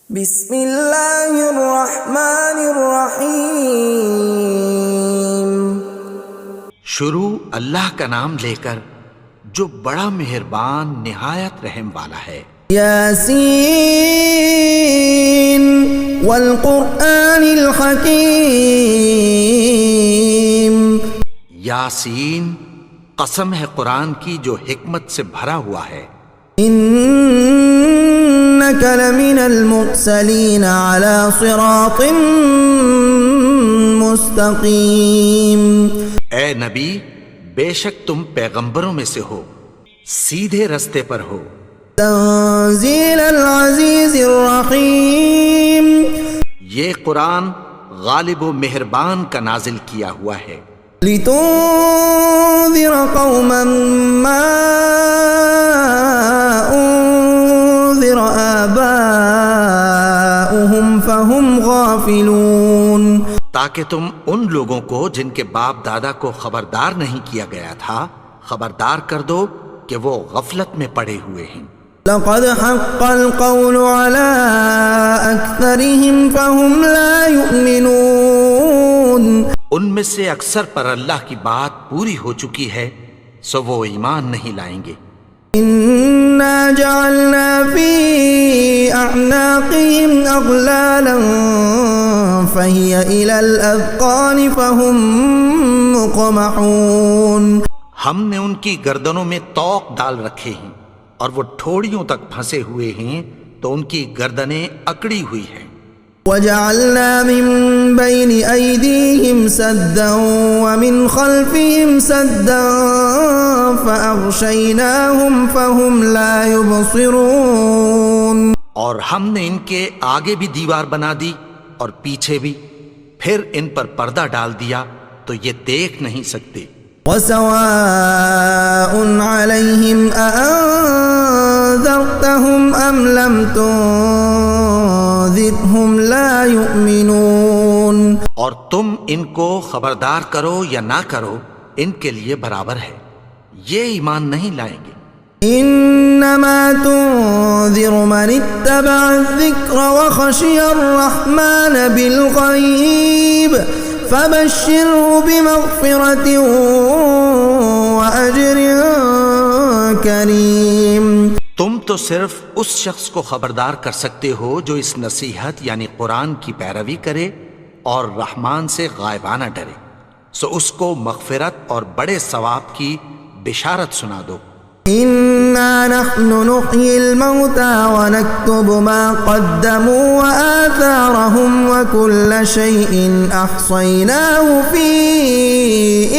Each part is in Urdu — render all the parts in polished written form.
بسم اللہ الرحمن الرحیم۔ شروع اللہ کا نام لے کر جو بڑا مہربان نہایت رحم والا ہے۔ یاسین والقرآن الحکیم۔ یاسین، قسم ہے قرآن کی جو حکمت سے بھرا ہوا ہے۔ انک لمن المرسلین علی صراط مستقیم۔ اے نبی، بے شک تم پیغمبروں میں سے ہو، سیدھے رستے پر ہو۔ تنزیل العزیز الرحیم۔ یہ قرآن غالب و مہربان کا نازل کیا ہوا ہے۔ لتنذر قوما ما انذر آباؤهم فهم غافلون۔ تاکہ تم ان لوگوں کو جن کے باپ دادا کو خبردار نہیں کیا گیا تھا خبردار کر دو کہ وہ غفلت میں پڑے ہوئے ہیں۔ لقد حق القول على أكثرهم فهم لا يؤمنون۔ ان میں سے اکثر پر اللہ کی بات پوری ہو چکی ہے سو وہ ایمان نہیں لائیں گے۔ إنا جعلنا في أعناقهم أغلالا فهي إلى الأذقان فهم مقمحون۔ ہم نے ان کی گردنوں میں طوق ڈال رکھے ہیں اور وہ ٹھوڑیوں تک پھنسے ہوئے ہیں تو ان کی گردنیں اکڑی ہوئی ہیں۔ وجعلنا من بين أيديهم سدا ومن خلفهم سدا فأغشيناهم فهم لا يبصرون۔ اور ہم نے ان کے آگے بھی دیوار بنا دی اور پیچھے بھی، پھر ان پر پردہ ڈال دیا تو یہ دیکھ نہیں سکتے۔ وسواء عليهم أأنذرتهم أم لم تنذرهم لا يؤمنون۔ اور تم ان کو خبردار کرو یا نہ کرو ان کے لیے برابر ہے، یہ ایمان نہیں لائیں گے۔ انما تنذر من اتبع الذکر وخشی الرحمن بالغیب فبشره بمغفرة وأجر کریم۔ تم تو صرف اس شخص کو خبردار کر سکتے ہو جو اس نصیحت یعنی قرآن کی پیروی کرے اور رحمان سے غائبانہ ڈرے، سو اس کو مغفرت اور بڑے ثواب کی بشارت سنا دو۔ انا نحن نحيي الموتى ونكتب ما قدموا وآثارهم وكل شيء احصيناه في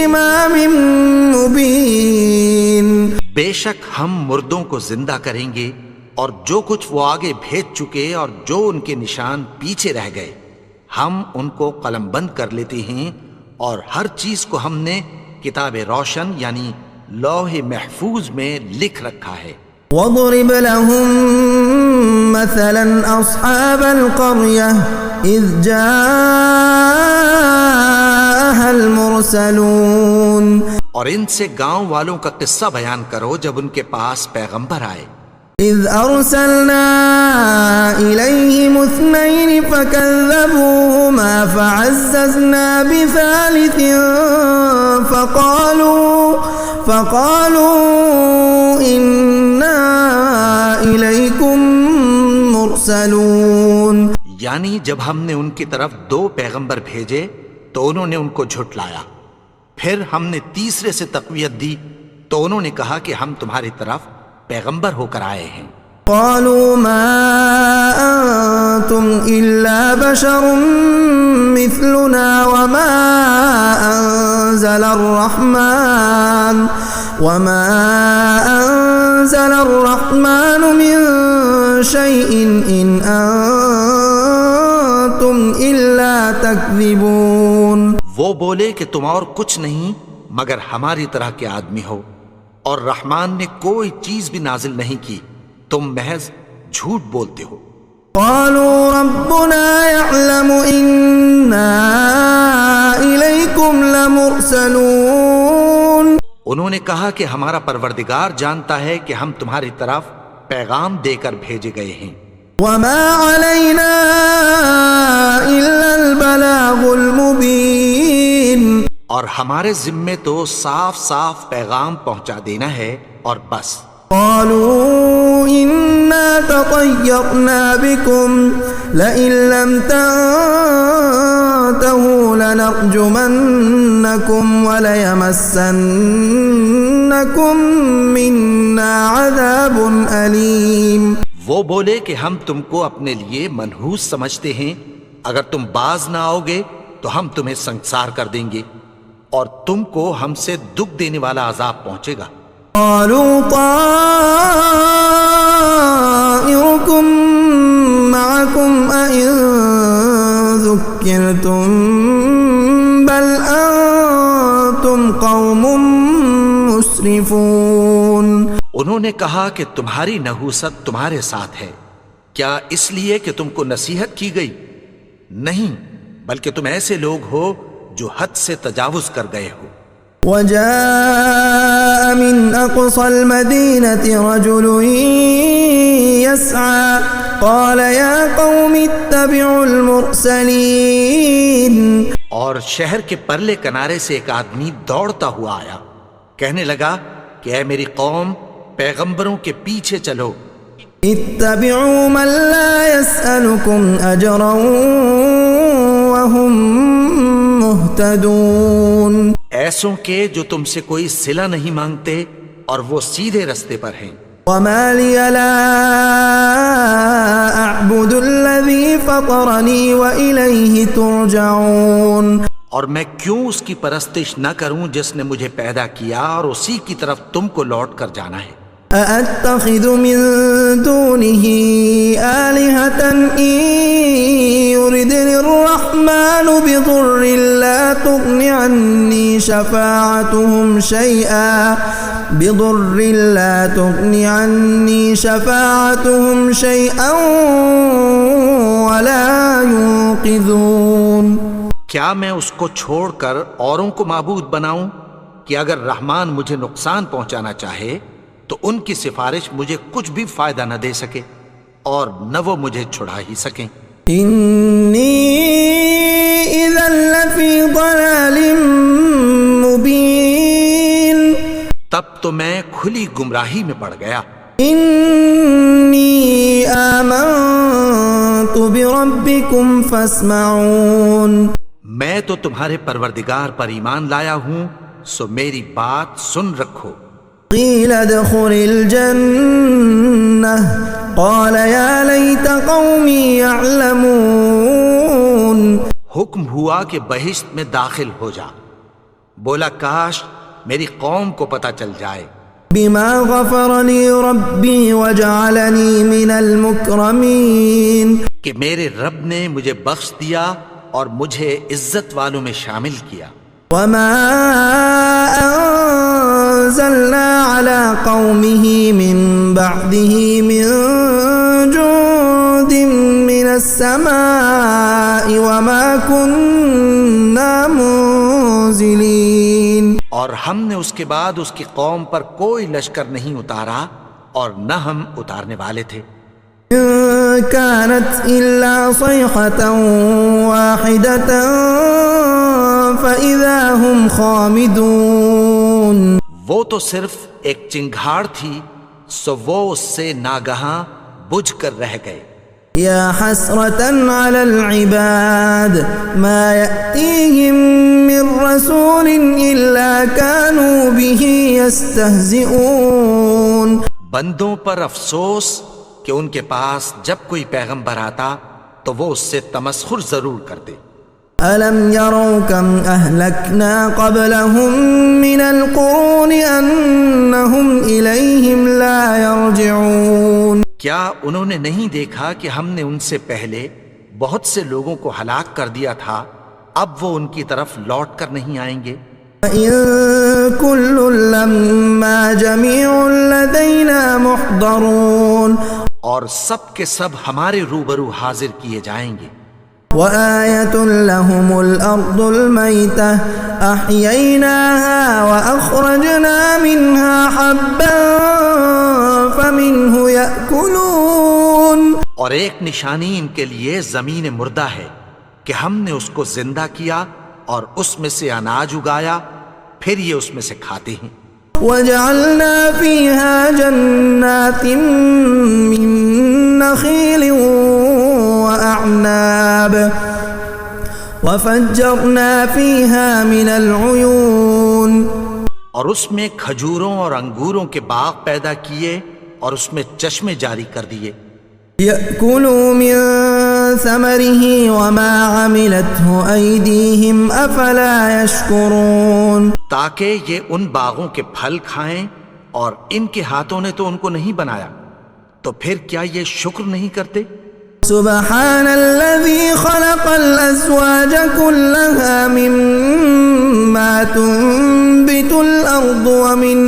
امام مبين۔ بے شک ہم مردوں کو زندہ کریں گے اور جو کچھ وہ آگے بھیج چکے اور جو ان کے نشان پیچھے رہ گئے ہم ان کو قلم بند کر لیتے ہیں، اور ہر چیز کو ہم نے کتاب روشن یعنی لوح محفوظ میں لکھ رکھا ہے۔ وَاضْرِبْ لَهُم مَّثَلًا أَصْحَابَ الْقَرْيَةِ إِذْ جَاءَهَا الْمُرْسَلُونَ۔ اور ان سے گاؤں والوں کا قصہ بیان کرو جب ان کے پاس پیغمبر آئے۔ إِذْ أَرْسَلْنَا إِلَيْهِمُ اثْنَيْنِ فَكَذَّبُوهُمَا فَعَزَّزْنَا بِثَالِثٍ فَقَالُوا إِنَّا إِلَيْكُمْ مُرْسَلُونَ۔ یعنی جب ہم نے ان کی طرف 2 پیغمبر بھیجے تو انہوں نے ان کو جھٹلایا، پھر ہم نے تیسرے سے تقویت دی تو انہوں نے کہا کہ ہم تمہاری طرف پیغمبر ہو کر آئے ہیں۔ قالوا ما أنتم إلا بشر مثلنا وما أنزل الرحمن من شيء إن أنتم إلا تكذبون۔ وہ بولے کہ تم اور کچھ نہیں مگر ہماری طرح کے آدمی ہو، اور رحمان نے کوئی چیز بھی نازل نہیں کی، تم محض جھوٹ بولتے ہو۔ قالوا ربنا يعلم إنا إليكم لمرسلون۔ انہوں نے کہا کہ ہمارا پروردگار جانتا ہے کہ ہم تمہاری طرف پیغام دے کر بھیجے گئے ہیں۔ وما علينا ہمارے ذمے تو صاف صاف پیغام پہنچا دینا ہے اور بس. قالوا إنا تطيرنا بكم لئن لم تنتهوا لنرجمنكم وليمسنكم منا عذاب أليم. وہ بولے کہ ہم تم کو اپنے لیے منحوس سمجھتے ہیں، اگر تم باز نہ آؤ گے تو ہم تمہیں سنگسار کر دیں گے اور تم کو ہم سے دکھ دینے والا عذاب پہنچے گا. قالوا طائركم معكم أئن ذكرتم بل أنتم قوم مسرفون. انہوں نے کہا کہ تمہاری نحوست تمہارے ساتھ ہے، کیا اس لیے کہ تم کو نصیحت کی گئی؟ نہیں، بلکہ تم ایسے لوگ ہو جو حد سے تجاوز کر گئے ہو. وجاء من أقصى المدينة رجل يسعى قال يا قوم اتبعوا المرسلين. اور شہر کے پرلے کنارے سے ایک آدمی دوڑتا ہوا آیا، کہنے لگا کہ اے میری قوم، پیغمبروں کے پیچھے چلو. اتبعوا من لا يسألكم أجرا وهم مهتدون. ایسوں کے جو تم سے کوئی صلہ نہیں مانگتے اور وہ سیدھے رستے پر ہیں. وما لي لا أعبد الذي فطرني وإليه ترجعون. اور میں کیوں اس کی پرستش نہ کروں جس نے مجھے پیدا کیا اور اسی کی طرف تم کو لوٹ کر جانا ہے. أأتخذ من دونه آلهة إن يردني الرحمن بضر لا تغن عني شفاعتهم شيئا ولا ينقذون. کیا میں اس کو چھوڑ کر اوروں کو معبود بناؤں کہ اگر رحمان مجھے نقصان پہنچانا چاہے تو ان کی سفارش مجھے کچھ بھی فائدہ نہ دے سکے اور نہ وہ مجھے چھڑا ہی سکیں. انی اذا لفی ضلال مبین. تب تو میں کھلی گمراہی میں پڑ گیا. انی آمنت بربکم فاسمعون. میں تو تمہارے پروردگار پر ایمان لایا ہوں، سو میری بات سن رکھو. قیل ادخل الجنة قال یا لیت قومی یعلمون. حکم ہوا کہ بہشت میں داخل ہو جا. بولا کاش میری قوم کو پتہ چل جائے. بما غفر لی ربی وجعلنی من المکرمین. کہ میرے رب نے مجھے بخش دیا اور مجھے عزت والوں میں شامل کیا. وما انزلنا على قومه من بعده من جند من السماء وما كنا منزلين. اور ہم نے اس کے بعد اس کی قوم پر کوئی لشکر نہیں اتارا اور نہ ہم اتارنے والے تھے. كانت إلا صيحة واحدة فإذا هم خامدون. وہ تو صرف ایک چنگھاڑ تھی، سو وہ اس سے ناگہاں بجھ کر رہ گئے. یا حسرة على العباد ما يأتيهم من رسول إلا كانوا به يستهزئون. بندوں پر افسوس کہ ان کے پاس جب کوئی پیغمبر آتا تو وہ اس سے تمسخر ضرور کرتے. أَلَمْ يَرَوْا كَمْ أَهْلَكْنَا قَبْلَهُمْ مِنَ الْقُرُونِ أَنَّهُمْ إِلَيْهِمْ لَا يَرْجِعُونَ. کیا انہوں نے نہیں دیکھا کہ ہم نے ان سے پہلے بہت سے لوگوں کو ہلاک کر دیا تھا، اب وہ ان کی طرف لوٹ کر نہیں آئیں گے. وَإِن كُلٌّ لَّمَّا جَمِيعٌ لَّدَيْنَا مُحْضَرُونَ. اور سب کے سب ہمارے روبرو حاضر کیے جائیں گے. وآية لهم الأرض الميتة أحييناها وأخرجنا منها حبا فمنه يأكلون. اور ایک نشانی ان کے لیے زمین مردہ ہے کہ ہم نے اس کو زندہ کیا اور اس میں سے اناج اگایا، پھر یہ اس میں سے کھاتے ہیں۔ وجعلنا فيها جنات من نخيل وأعناب وفجرنا فيها من العيون، اور اس میں کھجوروں اور انگوروں کے باغ پیدا کیے اور اس میں چشمے جاری کر دیے۔ يأكلوا من ثمره وما عملته أيديهم أفلا يشكرون، تاکہ یہ ان باغوں کے پھل کھائیں، اور ان کے ہاتھوں نے تو ان کو نہیں بنایا، تو پھر کیا یہ شکر نہیں کرتے؟ سبحان الذي خلق الأزواج كلها مما تنبت الأرض ومن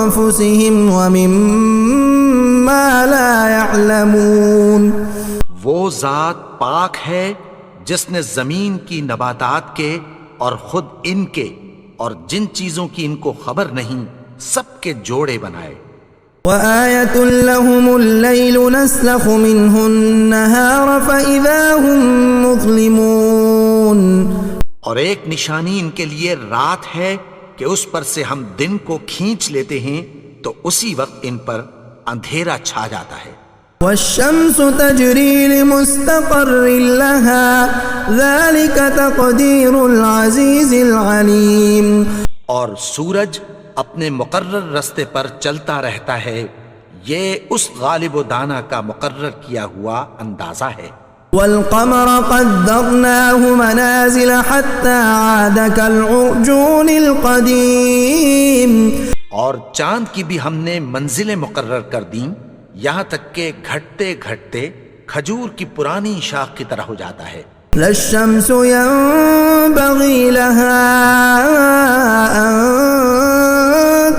أنفسهم ومما لا يعلمون، وہ ذات پاک ہے جس نے زمین کی نباتات کے اور خود ان کے اور جن چیزوں کی ان کو خبر نہیں سب کے جوڑے بنائے۔ وآية لهم الليل نسلخ منه النهار فإذا هم مظلمون، اور ایک نشانی ان کے لیے رات ہے کہ اس پر سے ہم دن کو کھینچ لیتے ہیں تو اسی وقت ان پر اندھیرا چھا جاتا ہے۔ والشمس تجري لمستقر لها ذلك تقدير العزيز العليم، اور سورج اپنے مقرر رستے پر چلتا رہتا ہے، یہ اس غالب و دانا کا مقرر کیا ہوا اندازہ ہے۔ والقمر قدرناه منازل حتى عاد كالعرجون القديم، اور چاند کی بھی ہم نے منزلیں مقرر کر دیں، یہاں تک کہ گھٹتے گھٹتے کھجور کی پرانی شاخ کی طرح ہو جاتا ہے۔ لا الشمس ينبغي لها أن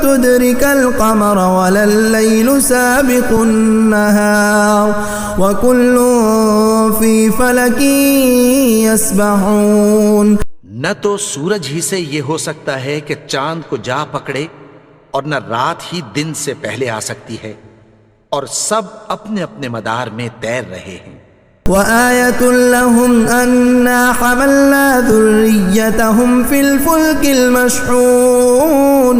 تدرك القمر ولا الليل سابق النهار وكل في فلك يسبحون، نہ تو سورج ہی سے یہ ہو سکتا ہے کہ چاند کو جا پکڑے، اور نہ رات ہی دن سے پہلے آ سکتی ہے، اور سب اپنے اپنے مدار میں تیر رہے ہیں۔ وآية لهم أنا حملنا ذريتهم في الفلك المشحون،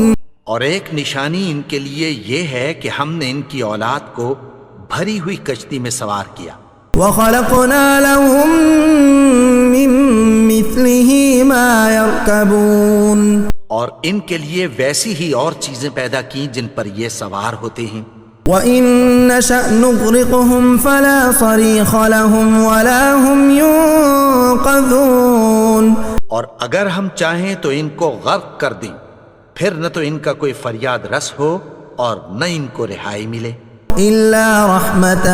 اور ایک نشانی ان کے لیے یہ ہے کہ ہم نے ان کی اولاد کو بھری ہوئی کشتی میں سوار کیا۔ وخلقنا لهم من مثله ما يركبون، اور ان کے لیے ویسی ہی اور چیزیں پیدا کی جن پر یہ سوار ہوتے ہیں۔ وَإِن نَّشَأْ نُغْرِقْهُمْ فَلَا صَرِيخَ لَهُمْ وَلَا هُمْ يُنقَذُونَ، اور اگر ہم چاہیں تو ان کو غرق کر دیں، پھر نہ تو ان کا کوئی فریاد رس ہو اور نہ ان کو رہائی ملے۔ إِلَّا رَحْمَةً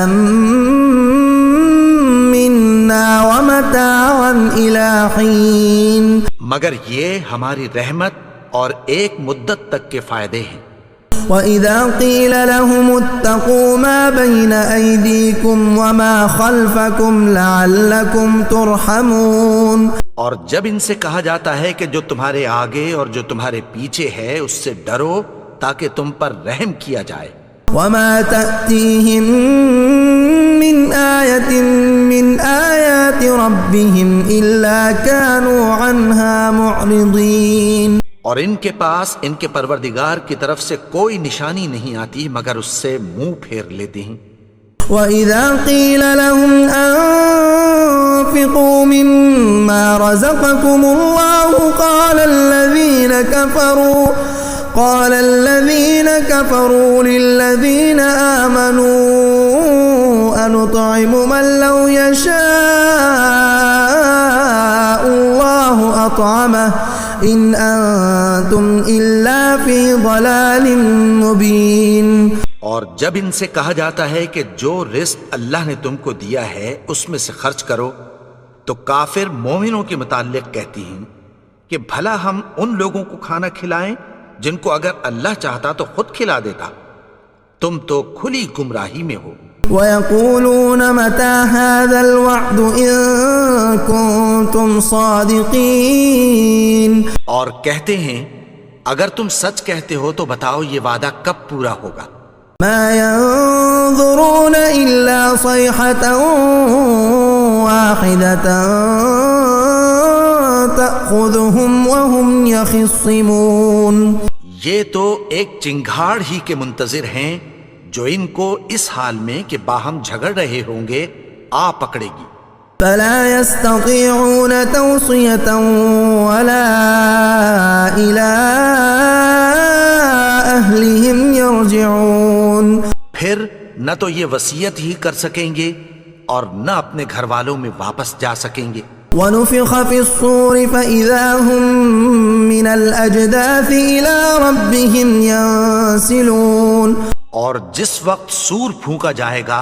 مِّنَّا وَمَتَاعًا إِلَىٰ حِينٍ، مگر یہ ہماری رحمت اور ایک مدت تک کے فائدے ہیں۔ وَإِذَا قِيلَ لَهُمُ اتَّقُوا مَا بَيْنَ أَيْدِيكُمْ وَمَا خَلْفَكُمْ لَعَلَّكُمْ تُرْحَمُونَ، اور جب ان سے کہا جاتا ہے کہ جو تمہارے آگے اور جو تمہارے پیچھے ہے اس سے ڈرو تاکہ تم پر رحم کیا جائے۔ وَمَا تَأْتِيهِم مِّنْ آيَةٍ مِّنْ آيَاتِ رَبِّهِمْ إِلَّا كَانُوا عَنْهَا مُعْرِضِينَ، اور ان کے پاس ان کے پروردگار کی طرف سے کوئی نشانی نہیں آتی مگر اس سے منہ پھیر لیتے ہیں۔ وَإِذَا قِيلَ لَهُمْ أَنفِقُوا مِمَّا رَزَقَكُمُ اللَّهُ قَالَ الَّذِينَ كَفَرُوا لِلَّذِينَ آمَنُوا أَنُطْعِمُ مَن لَّوْ يَشَاءُ اللَّهُ أَطْعَمَهُ إِنْ أَنتُمْ إِلَّا فِي ضَلَالٍ مُّبِينٍ، اور جب ان سے کہا جاتا ہے کہ جو رزق اللہ نے تم کو دیا ہے اس میں سے خرچ کرو، تو کافر مومنوں کے متعلق کہتی ہیں کہ بھلا ہم ان لوگوں کو کھانا کھلائیں جن کو اگر اللہ چاہتا تو خود کھلا دیتا، تم تو کھلی گمراہی میں ہو۔ وَيَقُولُونَ مَتَىٰ هَٰذَا الْوَعْدُ إِن كُنتُمْ صَادِقِينَ، اور کہتے ہیں اگر تم سچ کہتے ہو تو بتاؤ یہ وعدہ کب پورا ہوگا۔ مَا يَنظُرُونَ إِلَّا صَيْحَةً وَاحِدَةً تأخذهم وهم يخصمون. یہ تو ایک چنگھاڑ ہی کے منتظر ہیں جو ان کو اس حال میں کہ باہم جھگڑ رہے ہوں گے آ پکڑے گی. فلا يستطيعون توصية ولا إلى أهلهم يرجعون. پھر نہ تو یہ وصیت ہی کر سکیں گے اور نہ اپنے گھر والوں میں واپس جا سکیں گے. ونفخ في الصور فإذا هم من الأجداث إلى ربهم ينسلون. اور جس وقت سور پھونکا جائے گا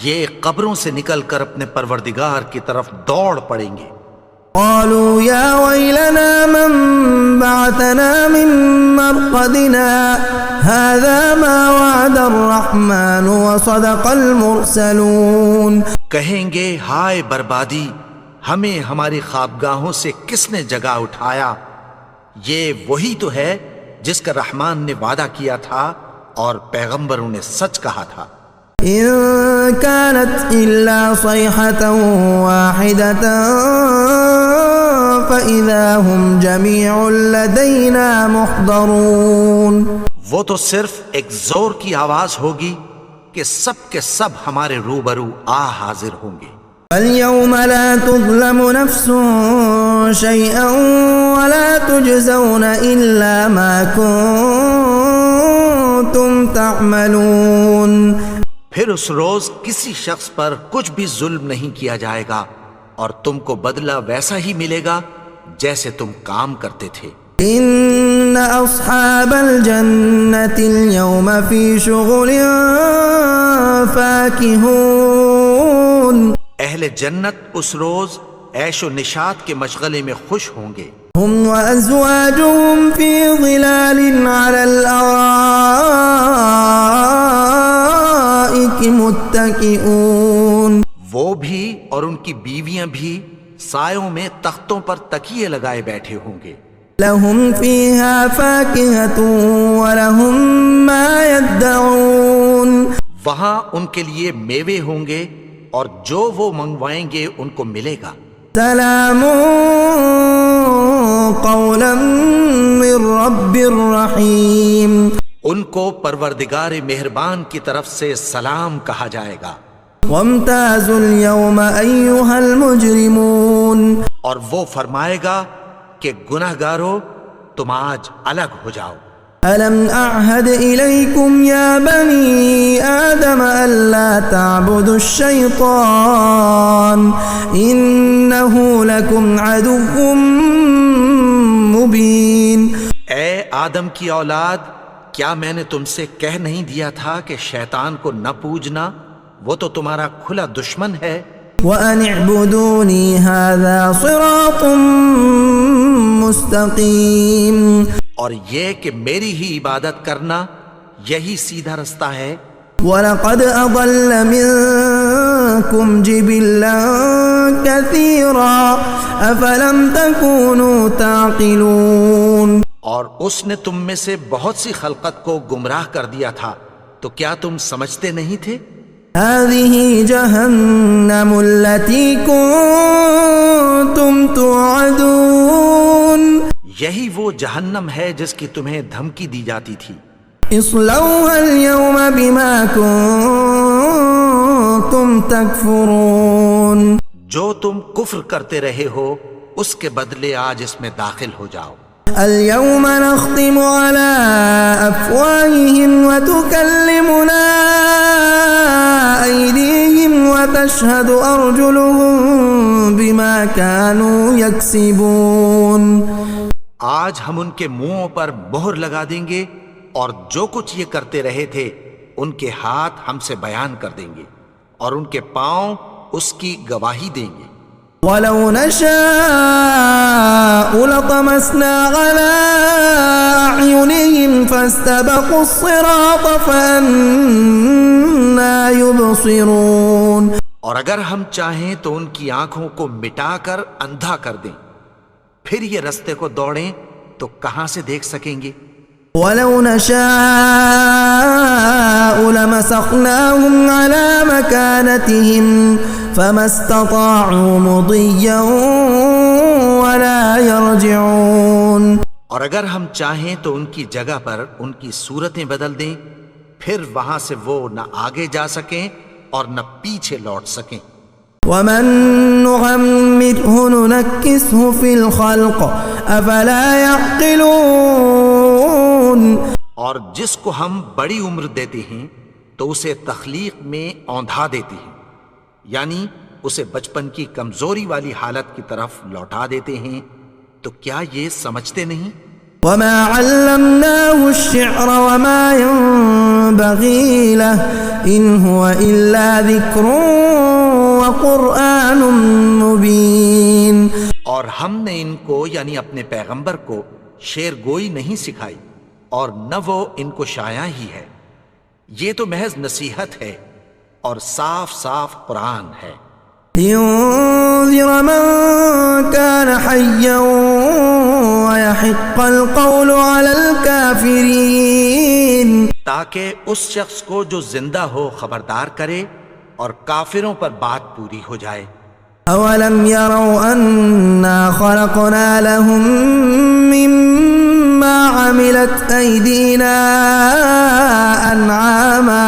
یہ قبروں سے نکل کر اپنے پروردگار کی طرف دوڑ پڑیں گے. قالوا يا ويلنا من بعثنا من مرقدنا هذا ما وعد الرحمن وصدق المرسلون. کہیں گے ہائے بربادی، ہمیں ہماری خوابگاہوں سے کس نے جگا اٹھایا؟ یہ وہی تو ہے جس کا رحمان نے وعدہ کیا تھا اور پیغمبروں نے سچ کہا تھا. إن كانت إلا صيحة واحدة فإذا هم جميع لدينا محضرون. وہ تو صرف ایک زور کی آواز ہوگی کہ سب کے سب ہمارے روبرو حاضر ہوں گے. فاليوم لا تظلم نفس شيئا ولا تجزون إلا ما كنتم تعملون. پھر اس روز کسی شخص پر کچھ بھی ظلم نہیں کیا جائے گا اور تم کو بدلہ ویسا ہی ملے گا جیسے تم کام کرتے تھے. ان اصحاب الجنة اليوم في شغل فاكهون. اہل جنت اس روز عیش و نشاط کے مشغلے میں خوش ہوں گے. هم وازواجهم في ظلال على الارائك متكئون. وہ بھی اور ان کی بیویاں بھی سایوں میں تختوں پر تکیے لگائے بیٹھے ہوں گے. لهم فيها فاكهة ولهم ما يدعون. وہاں ان کے لیے میوے ہوں گے اور جو وہ منگوائیں گے ان کو ملے گا. سلام قولا من رب الرحیم. ان کو پروردگار مہربان کی طرف سے سلام کہا جائے گا. وامتازوا اليوم ایها المجرمون. اور وہ فرمائے گا کہ گنہگارو تم آج الگ ہو جاؤ. ألم أعهد إليكم يا بني آدم ألا تعبدوا الشيطان إنه لكم عدو مبين. اے آدم کی اولاد، کیا میں نے تم سے کہہ نہیں دیا تھا کہ شیطان کو نہ پوجنا؟ وہ تو تمہارا کھلا دشمن ہے. وأن اعبدوني هذا صراط مستقيم. اور یہ کہ میری ہی عبادت کرنا یہی سیدھا رستہ ہے. وَلَقَدْ أَضَلَّ مِنكُمْ جِبِلًّا كَثِيرًا أَفَلَمْ تَكُونُوا تَعْقِلُونَ. اور اس نے تم میں سے بہت سی خلقت کو گمراہ کر دیا تھا، تو کیا تم سمجھتے نہیں تھے؟ هَذِهِ جَهَنَّمُ الَّتِي كُنتُمْ تُوعَدُونَ. یہی وہ جہنم ہے جس کی تمہیں دھمکی دی جاتی تھی. اصلوها اليوم بما كنتم تكفرون. جو تم کفر کرتے رہے ہو اس کے بدلے آج اس میں داخل ہو جاؤ. اليوم نختم على أفواههم وتكلمنا أيديهم وتشهد أرجلهم بما كانوا يكسبون. آج ہم ان کے منہوں پر مہر لگا دیں گے اور جو کچھ یہ کرتے رہے تھے ان کے ہاتھ ہم سے بیان کر دیں گے اور ان کے پاؤں اس کی گواہی دیں گے. وَلَوْ نَشَاءُ لَطَمَسْنَا عَلَىٰ أَعْيُنِهِمْ فَاسْتَبَقُوا الصِّرَاطَ فَأَنَّىٰ يُبْصِرُونَ. اور اگر ہم چاہیں تو ان کی آنکھوں کو مٹا کر اندھا کر دیں، پھر یہ رستے کو دوڑیں تو کہاں سے دیکھ سکیں گے. وَلَوْ نَشَاءُ لَمَسَخْنَاهُمْ عَلَىٰ مَكَانَتِهِمْ فَمَا اسْتَطَاعُوا مُضِيًّا ولا يرجعون. اور اگر ہم چاہیں تو ان کی جگہ پر ان کی صورتیں بدل دیں، پھر وہاں سے وہ نہ آگے جا سکیں اور نہ پیچھے لوٹ سکیں. ومن نعمره ننكسه في الخلق افلا يعقلون. اور جس کو ہم بڑی عمر دیتے ہیں تو اسے تخلیق میں اوندھا دیتے ہیں، یعنی اسے بچپن کی کمزوری والی حالت کی طرف لوٹا دیتے ہیں. تو کیا یہ سمجھتے نہیں؟ وما علمناه الشعر وما ينبغي له ان هو الا ذكر وقرآن مبين. اور ہم نے ان کو یعنی اپنے پیغمبر کو شعر گوئی نہیں سکھائی اور نہ وہ ان کو شایا ہی ہے، یہ تو محض نصیحت ہے اور صاف صاف قرآن ہے. لينذر من كان حيا ويحق القول على الكافرين. تاکہ اس شخص کو جو زندہ ہو خبردار کرے اور کافروں پر بات پوری ہو جائے. اولم يروا انا خلقنا لهم مما عملت ايدينا انعاما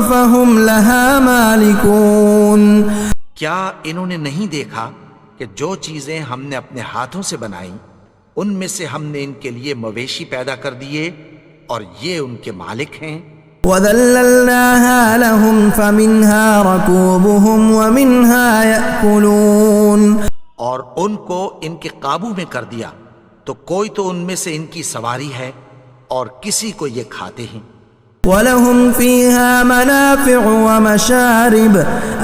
فهم لها مالكون. کیا انہوں نے نہیں دیکھا کہ جو چیزیں ہم نے اپنے ہاتھوں سے بنائیں ان میں سے ہم نے ان کے لیے مویشی پیدا کر دیے اور یہ ان کے مالک ہیں. وَذَلَّلْنَاهَا لَهُمْ فَمِنْهَا رَكُوبُهُمْ وَمِنْهَا يَأْكُلُونَ. اور ان کو ان کے قابو میں کر دیا تو کوئی تو ان میں سے ان کی سواری ہے اور کسی کو یہ کھاتے ہیں. وَلَهُمْ فِيهَا مَنَافِعُ وَمَشَارِبُ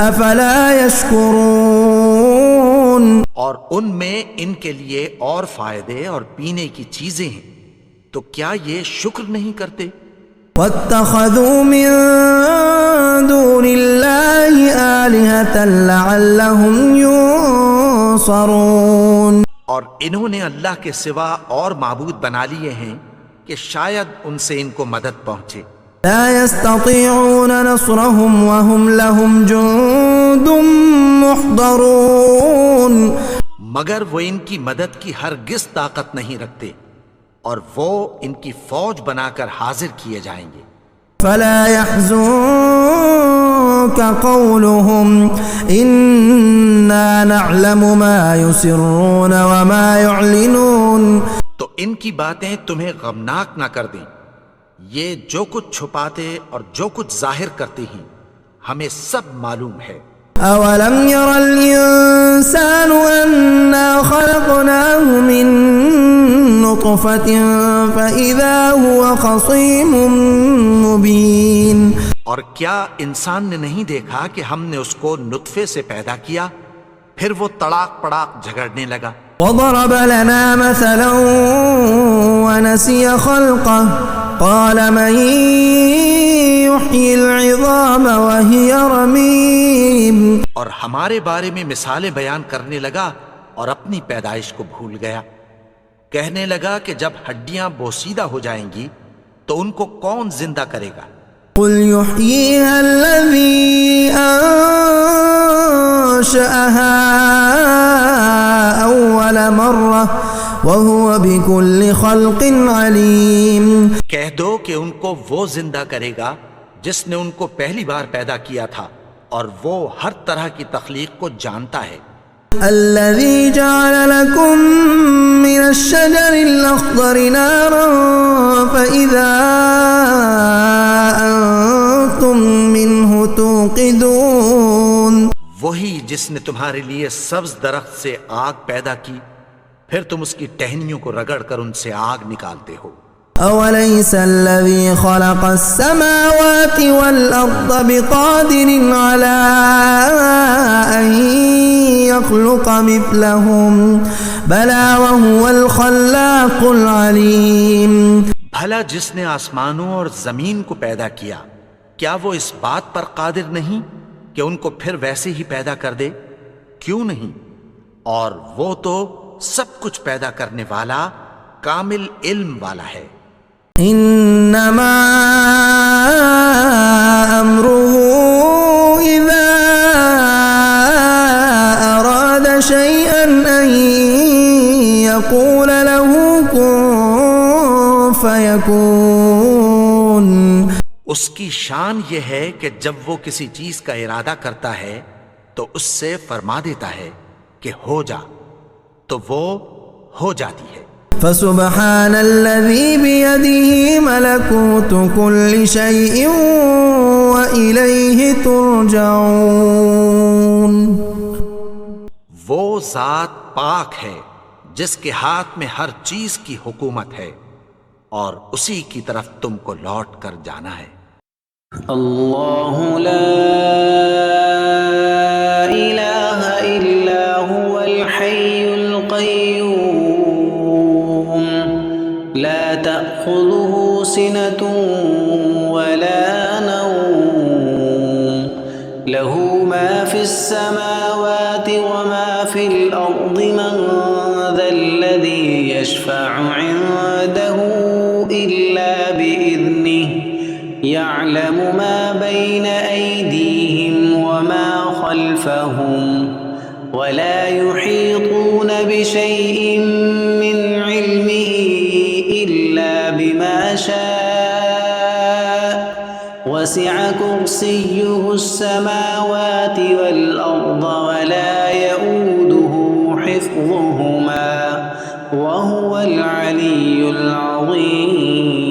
أَفَلَا يَشْكُرُونَ. اور ان میں ان کے لیے اور فائدے اور پینے کی چیزیں ہیں، تو کیا یہ شکر نہیں کرتے؟ وَاتَّخَذُوا مِن دُونِ اللَّهِ آلِهَةً لَعَلَّهُمْ يُنصَرُونَ. اور انہوں نے اللہ کے سوا اور معبود بنا لیے ہیں کہ شاید ان سے ان کو مدد پہنچے. لا يستطيعون نصرهم وهم لهم جند محضرون. مگر وہ ان کی مدد کی ہرگز طاقت نہیں رکھتے اور وہ ان کی فوج بنا کر حاضر کیے جائیں گے. فلا يحزنك قولهم إنا نعلم ما يسرون وما يعلنون. تو ان کی باتیں تمہیں غمناک نہ کر دیں، یہ جو کچھ چھپاتے اور جو کچھ ظاہر کرتے ہیں ہمیں سب معلوم ہے. أولم ير الإنسان أنا خلقناه من نطفة فإذا هو خصيم مبين. اور کیا انسان نے نہیں دیکھا کہ ہم نے اس کو نطفے سے پیدا کیا پھر وہ تڑاک پڑاک جھگڑنے لگا. وضرب لنا مثلا ونسي خلقه قال من يحيي العظام وهي رميم. اور ہمارے بارے میں مثالیں بیان کرنے لگا اور اپنی پیدائش کو بھول گیا. کہنے لگا کہ جب ہڈیاں بوسیدہ ہو جائیں گی تو ان کو کون زندہ کرے گا؟ قل يحييها الذي أنشأها أول مرة وهو بكل خلق عليم. کہہ دو کہ ان کو وہ زندہ کرے گا جس نے ان کو پہلی بار پیدا کیا تھا اور وہ ہر طرح کی تخلیق کو جانتا ہے. الذي جعل لكم من الشجر الأخضر نارا فإذا أنتم منه توقدون. وہی جس نے تمہارے لیے سبز درخت سے آگ پیدا کی پھر تم اس کی ٹہنیوں کو رگڑ کر ان سے آگ نکالتے ہو. أوليس الذي خلق السماوات والأرض بقادر على أن يخلق مثلهم بلى وهو الخلاق العليم. بھلا جس نے آسمانوں اور زمین کو پیدا کیا کیا وہ اس بات پر قادر نہیں کہ ان کو پھر ویسے ہی پیدا کر دے؟ کیوں نہیں؟ اور وہ تو سب کچھ پیدا کرنے والا کامل علم والا ہے. انما امره اذا اراد اس کی شان یہ ہے کہ جب وہ کسی چیز کا ارادہ کرتا ہے تو اس سے فرما دیتا ہے کہ ہو جا، تو وہ ہو جاتی ہے۔ فسبحان الذي بيده ملكوت كل شيء وإليه ترجعون۔ وہ ذات پاک ہے جس کے ہاتھ میں ہر چیز کی حکومت ہے، اور اسی کی طرف تم کو لوٹ کر جانا ہے۔ اللہ لا الہ الا هو الحی القیوم لا تأخذه سنة ولا نوم له ما في السماوات وما في الأرض من ذا الذي يشفع عنده إلا بإذنه يعلم ما بين أيديهم وما خلفهم ولا يحيطون بشيء من علمه إلا بما شاء وسع كرسيه السماوات والأرض ولا يؤوده حفظهما وهو العلي العظيم۔